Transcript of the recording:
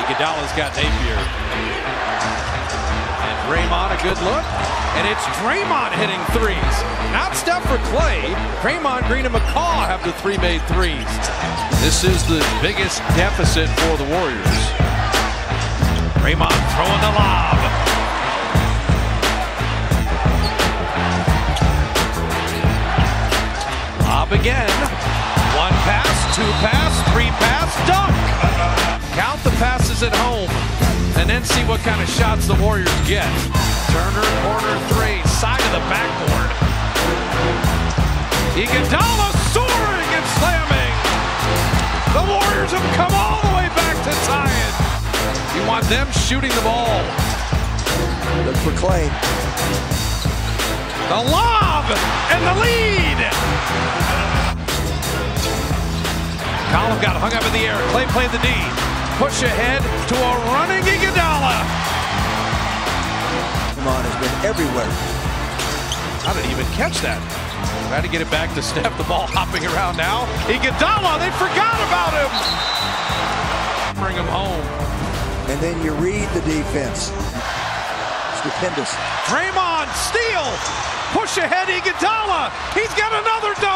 Iguodala's got Napier. And Draymond, a good look. And it's Draymond hitting threes. Not Steph or Clay. Draymond Green and McCaw have the three made threes. This is the biggest deficit for the Warriors. Draymond throwing the lob. Lob again. One pass, two pass, three pass, dunk. Count the passes at home and then see what kind of shots the Warriors get. Turner, corner three, side of the backboard. Iguodala soaring and slamming. The Warriors have come all the way back to tie it. You want them shooting the ball. Look for Clay. The lob and the lead. Collin got hung up in the air. Clay played the D. Push ahead to a running Iguodala. Draymond has been everywhere. How did he even catch that? Try to get it back to Steph. The ball hopping around now. Iguodala, they forgot about him. Bring him home. And then you read the defense. Stupendous. Draymond, steal. Push ahead Iguodala. He's got another dunk.